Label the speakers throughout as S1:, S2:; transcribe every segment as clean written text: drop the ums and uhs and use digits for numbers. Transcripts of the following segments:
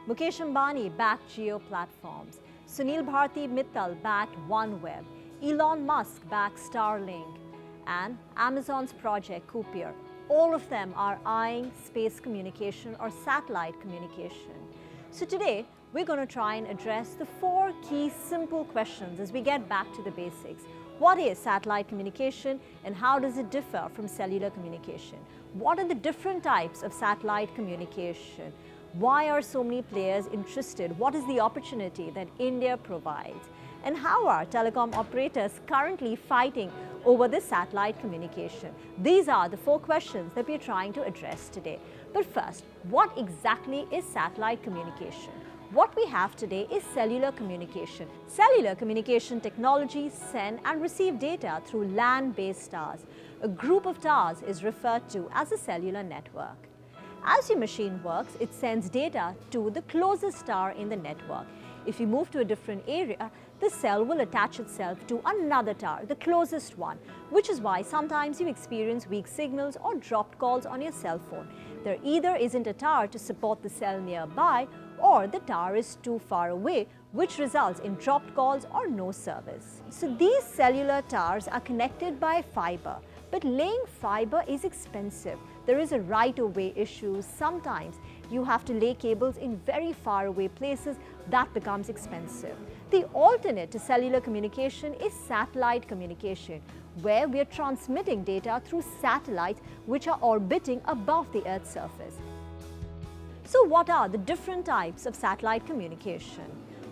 S1: Mukesh Ambani backed Jio platforms. Sunil Bharti Mittal backed OneWeb. Elon Musk backed Starlink. And Amazon's project Kuiper. All of them are eyeing space communication or satellite communication. So today, we're going to try and address the 4 key simple questions as we get back to the basics. What is satellite communication and how does it differ from cellular communication? What are the different types of satellite communication? Why are so many players interested? What is the opportunity that India provides? And how are telecom operators currently fighting over this satellite communication? These are the 4 questions that we're trying to address today. But first, what exactly is satellite communication? What we have today is cellular communication. Cellular communication technologies send and receive data through land-based towers. A group of towers is referred to as a cellular network. As your machine works, it sends data to the closest tower in the network. If you move to a different area, the cell will attach itself to another tower, the closest one, which is why sometimes you experience weak signals or dropped calls on your cell phone. There either isn't a tower to support the cell nearby, or the tower is too far away, which results in dropped calls or no service. So these cellular towers are connected by fiber, but laying fiber is expensive. There is a right-of-way issue. Sometimes you have to lay cables in very far away places. That becomes expensive. The alternate to cellular communication is satellite communication, where we are transmitting data through satellites which are orbiting above the Earth's surface. So what are the different types of satellite communication?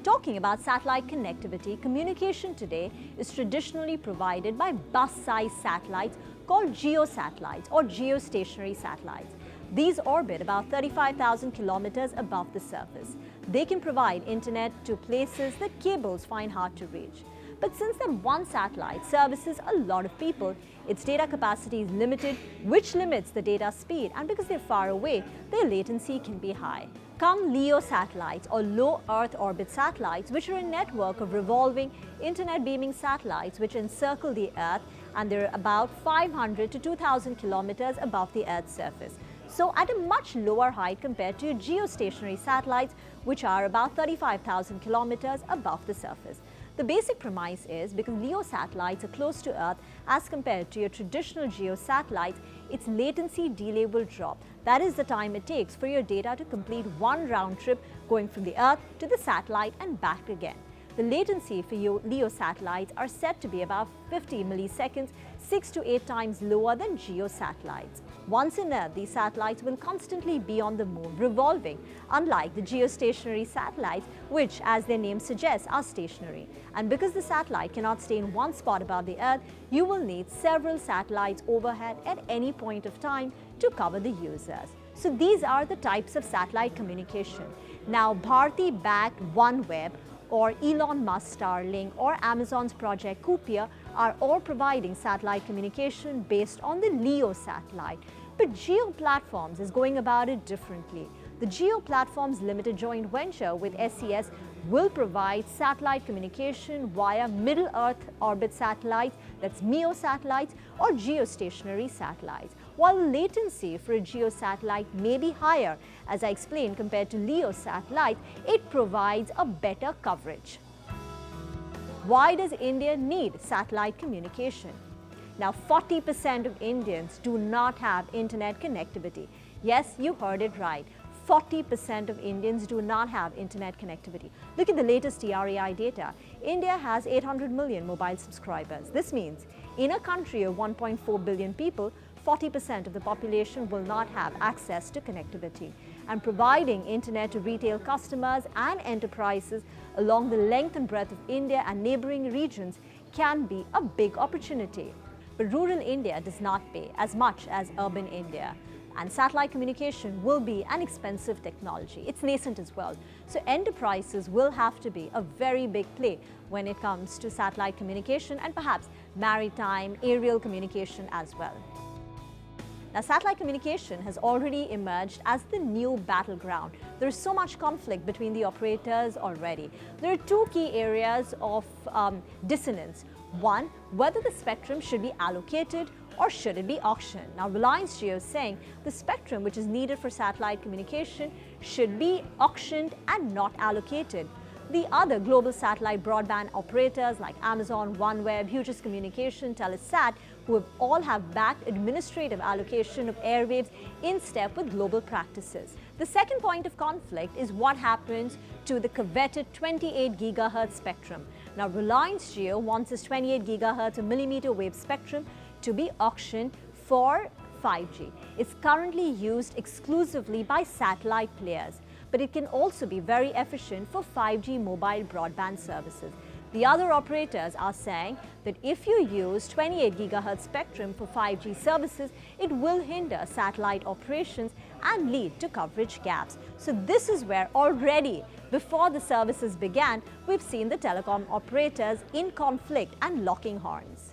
S1: Talking about satellite connectivity, communication today is traditionally provided by bus-sized satellites called geosatellites or geostationary satellites. These orbit about 35,000 kilometers above the surface. They can provide internet to places that cables find hard to reach. But since that one satellite services a lot of people, its data capacity is limited, which limits the data speed, and because they're far away, their latency can be high. Come LEO satellites or low Earth orbit satellites, which are a network of revolving internet beaming satellites which encircle the Earth, and they're about 500 to 2,000 kilometers above the Earth's surface. So at a much lower height compared to geostationary satellites, which are about 35,000 kilometers above the surface. The basic premise is because LEO satellites are close to Earth as compared to your traditional geo satellites, its latency delay will drop. That is the time it takes for your data to complete one round trip going from the Earth to the satellite and back again. The latency for your LEO satellites are said to be about 50 milliseconds, 6 to 8 times lower than geo satellites. Once in Earth, these satellites will constantly be on the moon, revolving, unlike the geostationary satellites, which, as their name suggests, are stationary. And because the satellite cannot stay in one spot above the Earth, you will need several satellites overhead at any point of time to cover the users. So these are the types of satellite communication. Now, Bharti-backed OneWeb, or Elon Musk Starlink, or Amazon's project Kuiper are all providing satellite communication based on the LEO satellite. But Geo Platforms is going about it differently. The Geo Platforms Limited joint venture with SES will provide satellite communication via Middle Earth orbit satellites, that's MEO satellites, or geostationary satellites. While the latency for a geosatellite may be higher, as I explained, compared to LEO satellites, it provides a better coverage. Why does India need satellite communication? Now, 40% of Indians do not have internet connectivity. Yes, you heard it right. 40% of Indians do not have internet connectivity. Look at the latest TRAI data. India has 800 million mobile subscribers. This means in a country of 1.4 billion people, 40% of the population will not have access to connectivity. And providing internet to retail customers and enterprises along the length and breadth of India and neighboring regions can be a big opportunity. But rural India does not pay as much as urban India. And satellite communication will be an expensive technology. It's nascent as well. So enterprises will have to be a very big play when it comes to satellite communication and perhaps maritime, aerial communication as well. Now, satellite communication has already emerged as the new battleground. There is so much conflict between the operators already. There are 2 key areas of dissonance. One, whether the spectrum should be allocated or should it be auctioned? Now, Reliance Jio is saying the spectrum which is needed for satellite communication should be auctioned and not allocated. The other global satellite broadband operators like Amazon, OneWeb, Hughes Communication, Telesat, who have backed administrative allocation of airwaves in step with global practices. The second point of conflict is what happens to the coveted 28 GHz spectrum. Now, Reliance Jio wants this 28 GHz of millimeter wave spectrum to be auctioned for 5G. It's currently used exclusively by satellite players, but it can also be very efficient for 5G mobile broadband services. The other operators are saying that if you use 28 GHz spectrum for 5G services, it will hinder satellite operations and lead to coverage gaps. So this is where already, before the services began, we've seen the telecom operators in conflict and locking horns.